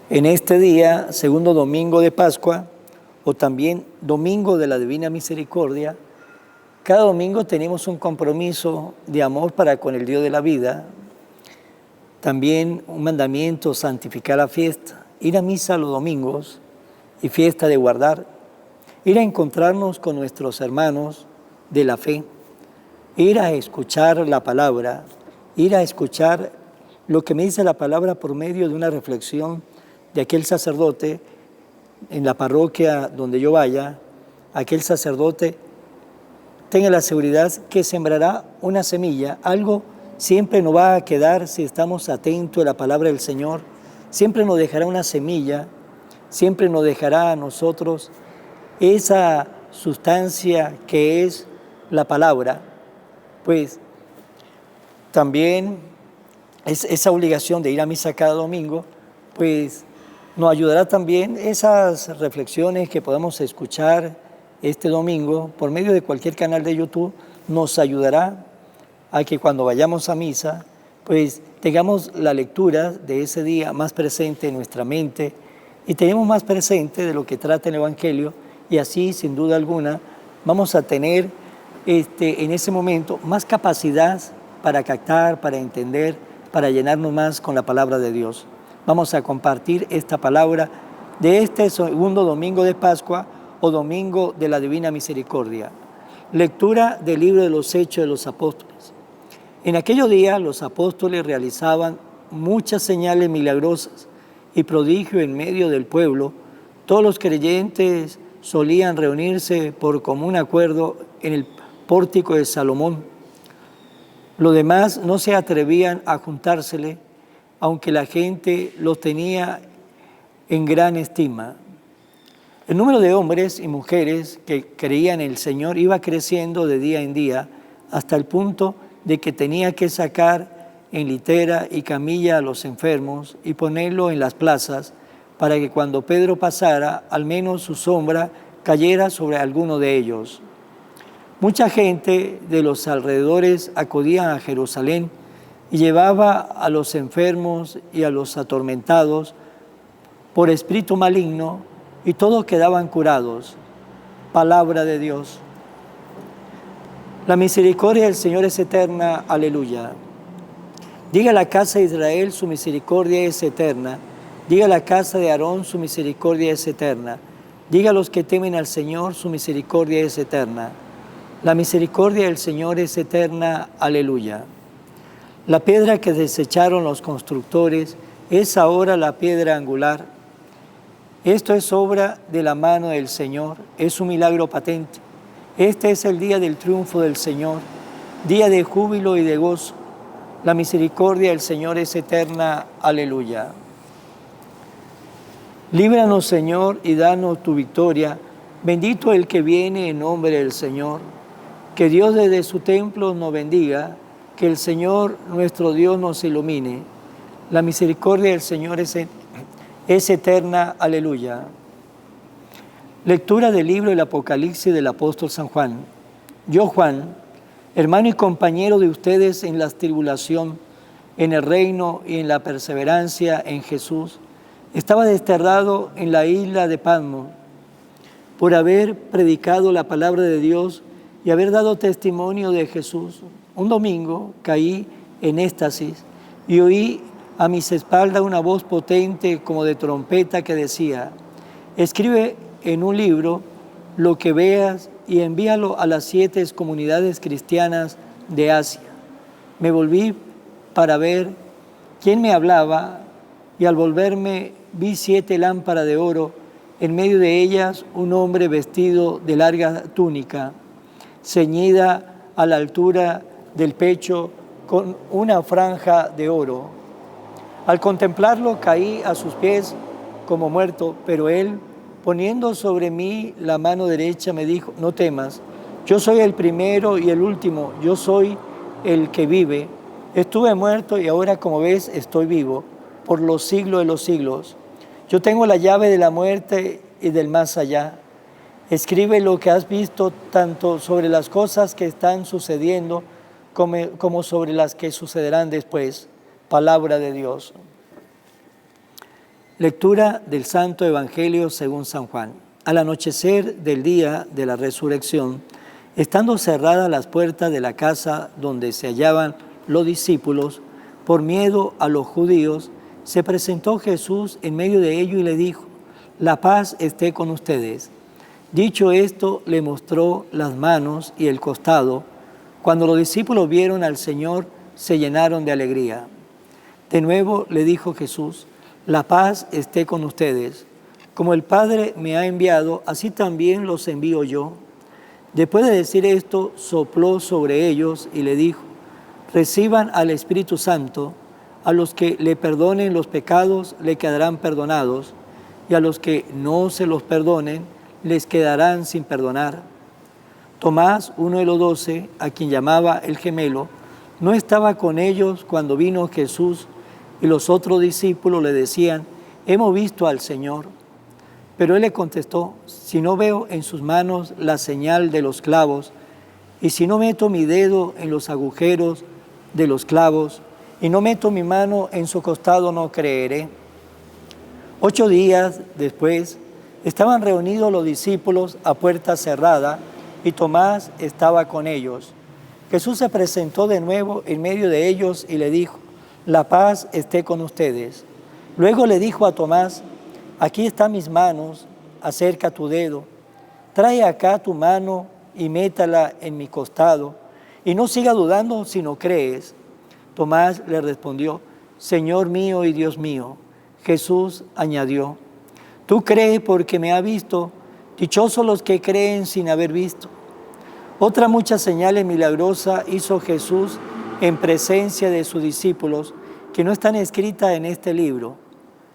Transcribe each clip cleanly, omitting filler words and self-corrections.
En este día, segundo domingo de Pascua, o también domingo de la Divina Misericordia, cada domingo tenemos un compromiso de amor para con el Dios de la vida. También un mandamiento, santificar la fiesta, ir a misa los domingos y fiesta de guardar, ir a encontrarnos con nuestros hermanos de la fe, ir a escuchar la palabra, ir a escuchar lo que me dice la palabra por medio de una reflexión de aquel sacerdote en la parroquia donde yo vaya. Aquel sacerdote tenga la seguridad que sembrará una semilla. Algo siempre nos va a quedar si estamos atentos a la palabra del Señor. Siempre nos dejará una semilla, siempre nos dejará a nosotros esa sustancia que es la palabra. Pues también esa obligación de ir a misa cada domingo, pues nos ayudará también esas reflexiones que podamos escuchar este domingo por medio de cualquier canal de YouTube. Nos ayudará a que cuando vayamos a misa, pues tengamos la lectura de ese día más presente en nuestra mente y tenemos más presente de lo que trata el Evangelio, y así, sin duda alguna, vamos a tener en ese momento más capacidad para captar, para entender, para llenarnos más con la palabra de Dios. Vamos a compartir esta palabra de este segundo domingo de Pascua o domingo de la Divina Misericordia. Lectura del libro de los Hechos de los Apóstoles. En aquellos días los apóstoles realizaban muchas señales milagrosas y prodigios en medio del pueblo. Todos los creyentes solían reunirse por común acuerdo en el pórtico de Salomón. Los demás no se atrevían a juntársele, aunque la gente los tenía en gran estima. El número de hombres y mujeres que creían en el Señor iba creciendo de día en día, hasta el punto de que tenía que sacar en litera y camilla a los enfermos y ponerlo en las plazas, para que cuando Pedro pasara, al menos su sombra cayera sobre alguno de ellos. Mucha gente de los alrededores acudía a Jerusalén y llevaba a los enfermos y a los atormentados por espíritu maligno, y todos quedaban curados. Palabra de Dios. La misericordia del Señor es eterna. Aleluya. Diga la casa de Israel, su misericordia es eterna. Diga la casa de Aarón, su misericordia es eterna. Diga a los que temen al Señor, su misericordia es eterna. La misericordia del Señor es eterna. Aleluya. La piedra que desecharon los constructores es ahora la piedra angular. Esto es obra de la mano del Señor, es un milagro patente. Este es el día del triunfo del Señor, día de júbilo y de gozo. La misericordia del Señor es eterna. Aleluya. Líbranos, Señor, y danos tu victoria. Bendito el que viene en nombre del Señor. Que Dios desde su templo nos bendiga, que el Señor nuestro Dios nos ilumine. La misericordia del Señor es eterna. Aleluya. Lectura del libro del Apocalipsis del apóstol San Juan. Yo, Juan, hermano y compañero de ustedes en la tribulación, en el reino y en la perseverancia en Jesús, estaba desterrado en la isla de Patmos por haber predicado la palabra de Dios y haber dado testimonio de Jesús. Un domingo caí en éxtasis y oí a mis espaldas una voz potente como de trompeta que decía: escribe en un libro lo que veas y envíalo a las 7 comunidades cristianas de Asia. Me volví para ver quién me hablaba, y al volverme vi 7 lámparas de oro, en medio de ellas un hombre vestido de larga túnica, ceñida a la altura del pecho con una franja de oro. Al contemplarlo caí a sus pies como muerto, pero él, poniendo sobre mí la mano derecha, me dijo: no temas, yo soy el primero y el último, yo soy el que vive. Estuve muerto y ahora, como ves, estoy vivo por los siglos de los siglos. Yo tengo la llave de la muerte y del más allá. Escribe lo que has visto, tanto sobre las cosas que están sucediendo como sobre las que sucederán después. Palabra de Dios. Lectura del Santo Evangelio según San Juan. Al anochecer del día de la resurrección, estando cerradas las puertas de la casa donde se hallaban los discípulos, por miedo a los judíos, se presentó Jesús en medio de ellos y le dijo: «La paz esté con ustedes». Dicho esto, le mostró las manos y el costado. Cuando los discípulos vieron al Señor, se llenaron de alegría. De nuevo le dijo Jesús: «La paz esté con ustedes. Como el Padre me ha enviado, así también los envío yo». Después de decir esto, sopló sobre ellos y le dijo: «Reciban al Espíritu Santo. A los que le perdonen los pecados, le quedarán perdonados, y a los que no se los perdonen, les quedarán sin perdonar». Tomás, uno de los 12, a quien llamaba el gemelo, no estaba con ellos cuando vino Jesús, y los otros discípulos le decían: «Hemos visto al Señor». Pero él le contestó: «Si no veo en sus manos la señal de los clavos, y si no meto mi dedo en los agujeros de los clavos, y no meto mi mano en su costado, no creeré». 8 días después, estaban reunidos los discípulos a puerta cerrada, y Tomás estaba con ellos. Jesús se presentó de nuevo en medio de ellos y le dijo: «La paz esté con ustedes». Luego le dijo a Tomás: «Aquí están mis manos, acerca tu dedo, trae acá tu mano y métala en mi costado, y no siga dudando si no crees». Tomás le respondió: «Señor mío y Dios mío». Jesús añadió: «Tú crees porque me has visto, dichosos los que creen sin haber visto». Otras muchas señales milagrosas hizo Jesús en presencia de sus discípulos, que no están escritas en este libro.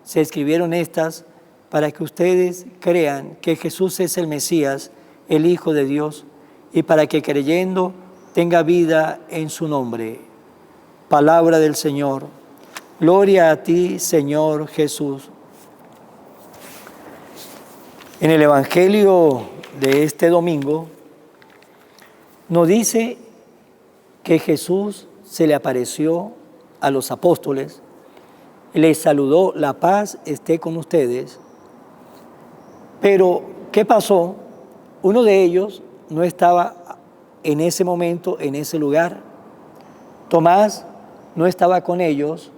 Se escribieron estas para que ustedes crean que Jesús es el Mesías, el Hijo de Dios, y para que creyendo tenga vida en su nombre. Palabra del Señor. Gloria a ti, Señor Jesús. En el Evangelio de este domingo nos dice que Jesús se le apareció a los apóstoles, les saludó: «La paz esté con ustedes». Pero, ¿qué pasó? Uno de ellos no estaba en ese momento, en ese lugar. Tomás no estaba con ellos.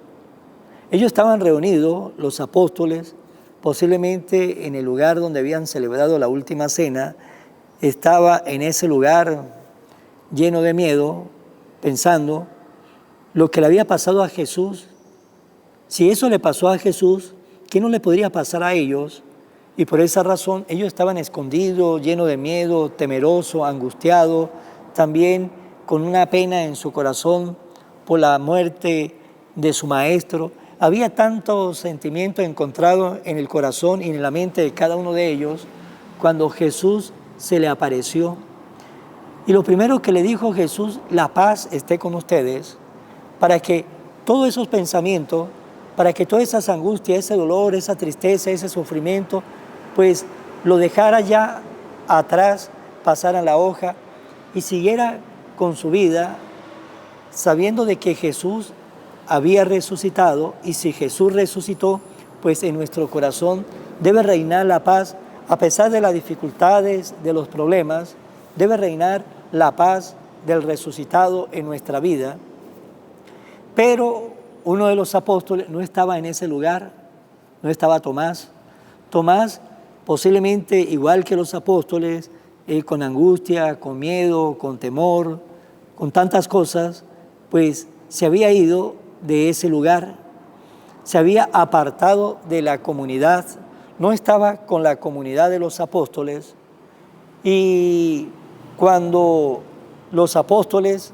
Ellos estaban reunidos, los apóstoles, posiblemente en el lugar donde habían celebrado la última cena. Estaba en ese lugar lleno de miedo, pensando lo que le había pasado a Jesús. Si eso le pasó a Jesús, ¿qué no le podría pasar a ellos? Y por esa razón ellos estaban escondidos, llenos de miedo, temerosos, angustiados, también con una pena en su corazón por la muerte de su maestro. Había tantos sentimientos encontrados en el corazón y en la mente de cada uno de ellos cuando Jesús se le apareció. Y lo primero que le dijo Jesús: «La paz esté con ustedes», para que todos esos pensamientos, para que todas esas angustias, ese dolor, esa tristeza, ese sufrimiento, pues lo dejara ya atrás, pasara la hoja y siguiera con su vida, sabiendo de que Jesús había resucitado, y si Jesús resucitó, pues en nuestro corazón debe reinar la paz, a pesar de las dificultades, de los problemas, debe reinar la paz del resucitado en nuestra vida. Pero uno de los apóstoles no estaba en ese lugar, no estaba Tomás. Tomás, posiblemente igual que los apóstoles, con angustia, con miedo, con temor, con tantas cosas, pues se había ido de ese lugar, se había apartado de la comunidad, no estaba con la comunidad de los apóstoles. Y cuando los apóstoles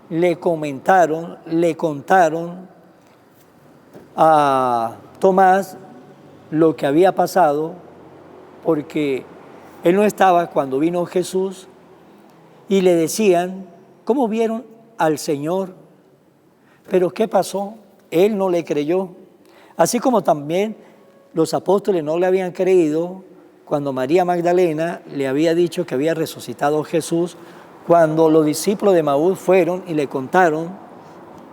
le contaron a Tomás lo que había pasado, porque él no estaba cuando vino Jesús, y le decían: «¿Cómo vieron al Señor?». Pero ¿qué pasó? Él no le creyó. Así como también los apóstoles no le habían creído cuando María Magdalena le había dicho que había resucitado Jesús, cuando los discípulos de Emaús fueron y le contaron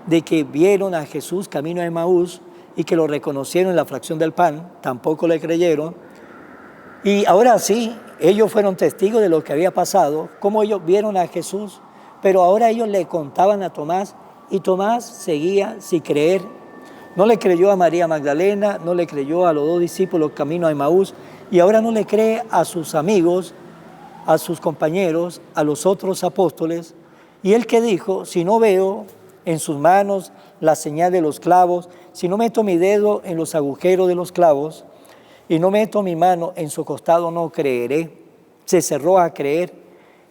de que vieron a Jesús camino a Emaús, y que lo reconocieron en la fracción del pan, tampoco le creyeron. Y ahora sí, ellos fueron testigos de lo que había pasado, cómo ellos vieron a Jesús, pero ahora ellos le contaban a Tomás y Tomás seguía sin creer. No le creyó a María Magdalena, no le creyó a los 2 discípulos camino a Emaús y ahora no le cree a sus amigos, a sus compañeros, a los otros apóstoles. Y él que dijo, si no veo en sus manos la señal de los clavos, si no meto mi dedo en los agujeros de los clavos y no meto mi mano en su costado, no creeré. Se cerró a creer.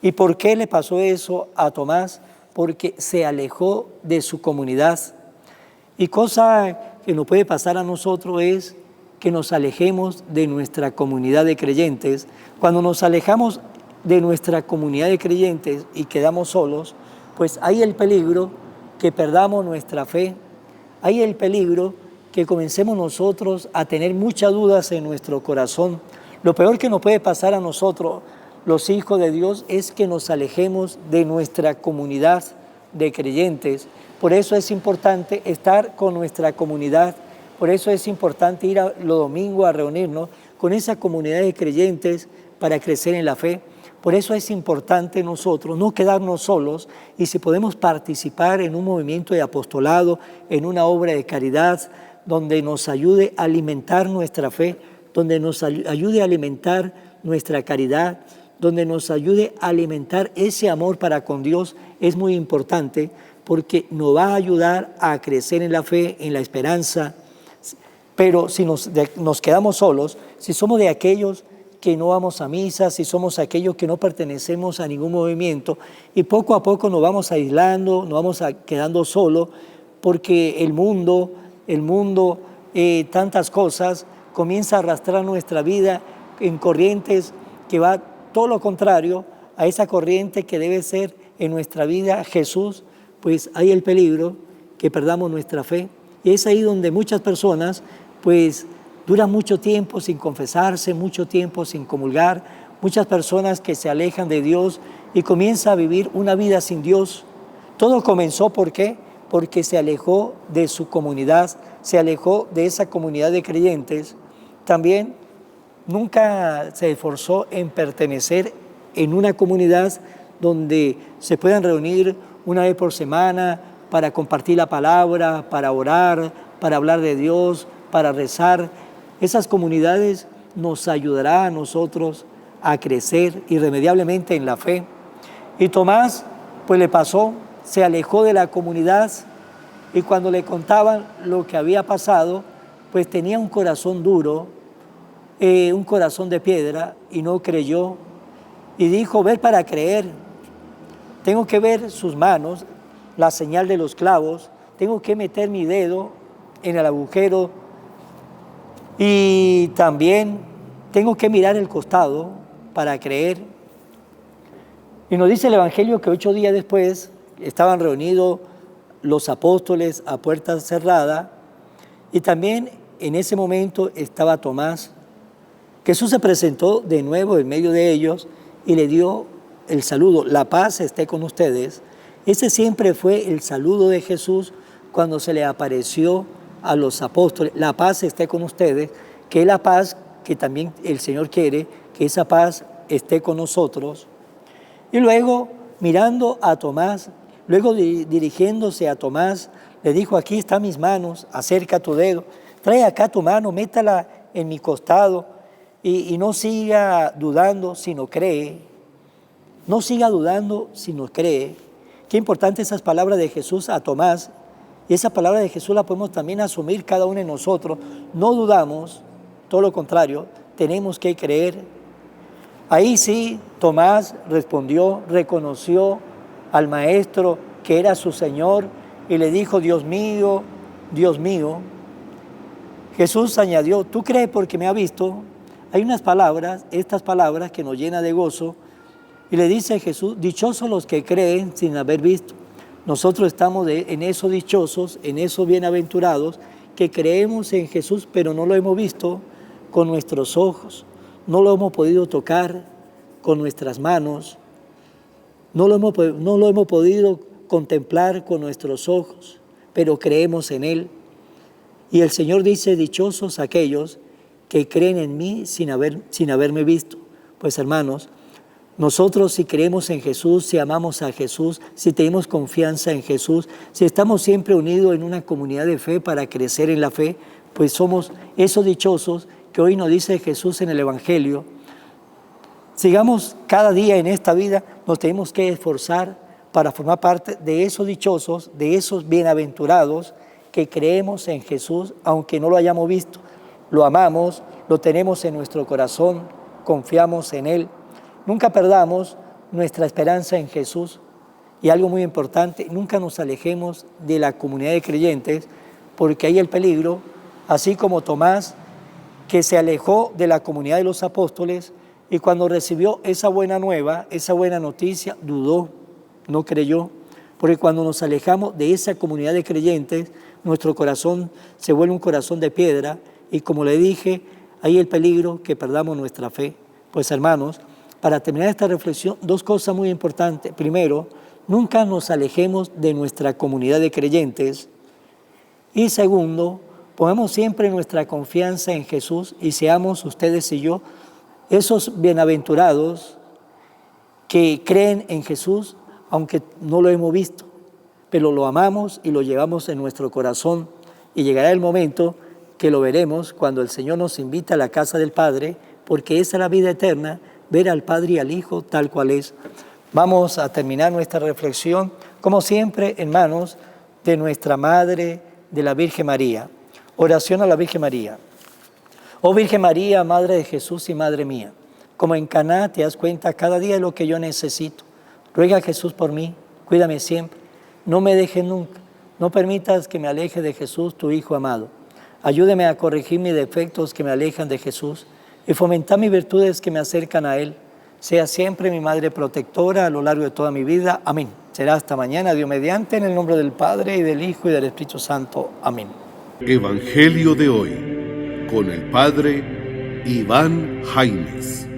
¿Y por qué le pasó eso a Tomás? Porque se alejó de su comunidad. Y cosa que nos puede pasar a nosotros es que nos alejemos de nuestra comunidad de creyentes. Cuando nos alejamos de nuestra comunidad de creyentes y quedamos solos, pues hay el peligro que perdamos nuestra fe, hay el peligro que comencemos nosotros a tener muchas dudas en nuestro corazón. Lo peor que nos puede pasar a nosotros, los hijos de Dios, es que nos alejemos de nuestra comunidad de creyentes. Por eso es importante estar con nuestra comunidad, por eso es importante ir los domingos a reunirnos con esa comunidad de creyentes para crecer en la fe. Por eso es importante nosotros no quedarnos solos y si podemos participar en un movimiento de apostolado, en una obra de caridad, donde nos ayude a alimentar nuestra fe, donde nos ayude a alimentar nuestra caridad, donde nos ayude a alimentar ese amor para con Dios, es muy importante porque nos va a ayudar a crecer en la fe, en la esperanza. Pero si nos quedamos solos, si somos de aquellos que no vamos a misa, si somos aquellos que no pertenecemos a ningún movimiento y poco a poco nos vamos aislando, nos vamos quedando solos porque el mundo, tantas cosas, comienza a arrastrar nuestra vida en corrientes que va todo lo contrario a esa corriente que debe ser en nuestra vida Jesús, pues hay el peligro que perdamos nuestra fe. Y es ahí donde muchas personas pues duran mucho tiempo sin confesarse, mucho tiempo sin comulgar, muchas personas que se alejan de Dios y comienzan a vivir una vida sin Dios. Todo comenzó, ¿por qué? Porque se alejó de su comunidad, se alejó de esa comunidad de creyentes. También nunca se esforzó en pertenecer en una comunidad donde se puedan reunir una vez por semana para compartir la palabra, para orar, para hablar de Dios, para rezar. Esas comunidades nos ayudarán a nosotros a crecer irremediablemente en la fe. Y Tomás, pues le pasó, se alejó de la comunidad y cuando le contaban lo que había pasado, pues tenía un corazón duro, un corazón de piedra y no creyó. Y dijo, ver para creer, tengo que ver sus manos, la señal de los clavos, tengo que meter mi dedo en el agujero y también tengo que mirar el costado para creer. Y nos dice el Evangelio que 8 días después estaban reunidos los apóstoles a puerta cerrada y también en ese momento estaba Tomás. Jesús se presentó de nuevo en medio de ellos y le dio el saludo, la paz esté con ustedes. Ese siempre fue el saludo de Jesús cuando se le apareció a los apóstoles, la paz esté con ustedes, que es la paz que también el Señor quiere, que esa paz esté con nosotros. Y luego, mirando a Tomás, luego dirigiéndose a Tomás, le dijo, aquí están mis manos, acerca tu dedo, trae acá tu mano, métala en mi costado y no siga dudando, sino cree. No siga dudando, sino cree. Qué importante esas palabras de Jesús a Tomás. Y esa palabra de Jesús la podemos también asumir cada uno de nosotros. No dudamos, todo lo contrario, tenemos que creer. Ahí sí, Tomás respondió, reconoció al Maestro que era su Señor y le dijo, Dios mío, Dios mío. Jesús añadió, ¿tú crees porque me has visto? Hay unas palabras, estas palabras que nos llenan de gozo. Y le dice Jesús, dichosos los que creen sin haber visto. Nosotros estamos en esos dichosos, en esos bienaventurados, que creemos en Jesús, pero no lo hemos visto con nuestros ojos, no lo hemos podido tocar con nuestras manos, no lo hemos podido contemplar con nuestros ojos, pero creemos en Él. Y el Señor dice, dichosos aquellos que creen en mí sin haberme visto. Pues hermanos, nosotros si creemos en Jesús, si amamos a Jesús, si tenemos confianza en Jesús, si estamos siempre unidos en una comunidad de fe para crecer en la fe, pues somos esos dichosos que hoy nos dice Jesús en el Evangelio. Sigamos cada día en esta vida, nos tenemos que esforzar para formar parte de esos dichosos, de esos bienaventurados que creemos en Jesús, aunque no lo hayamos visto. Lo amamos, lo tenemos en nuestro corazón, confiamos en Él. Nunca perdamos nuestra esperanza en Jesús. Y algo muy importante, nunca nos alejemos de la comunidad de creyentes, porque hay el peligro, así como Tomás, que se alejó de la comunidad de los apóstoles y cuando recibió esa buena nueva, esa buena noticia, dudó, no creyó. Porque cuando nos alejamos de esa comunidad de creyentes, nuestro corazón se vuelve un corazón de piedra y como le dije, hay el peligro que perdamos nuestra fe. Pues hermanos, para terminar esta reflexión, dos cosas muy importantes. Primero, nunca nos alejemos de nuestra comunidad de creyentes. Y segundo, pongamos siempre nuestra confianza en Jesús y seamos ustedes y yo esos bienaventurados que creen en Jesús, aunque no lo hemos visto, pero lo amamos y lo llevamos en nuestro corazón. Y llegará el momento que lo veremos cuando el Señor nos invita a la casa del Padre, porque esa es la vida eterna, ver al Padre y al Hijo tal cual es. Vamos a terminar nuestra reflexión, como siempre, en manos de nuestra Madre, de la Virgen María. Oración a la Virgen María. Oh Virgen María, Madre de Jesús y Madre mía, como en Caná te das cuenta cada día de lo que yo necesito. Ruega a Jesús por mí, cuídame siempre, no me dejes nunca, no permitas que me aleje de Jesús, tu Hijo amado. Ayúdeme a corregir mis defectos que me alejan de Jesús y fomentar mis virtudes que me acercan a Él. Sea siempre mi Madre protectora a lo largo de toda mi vida. Amén. Será hasta mañana, Dios mediante, en el nombre del Padre, y del Hijo, y del Espíritu Santo. Amén. Evangelio de hoy, con el Padre Iván Jaimes.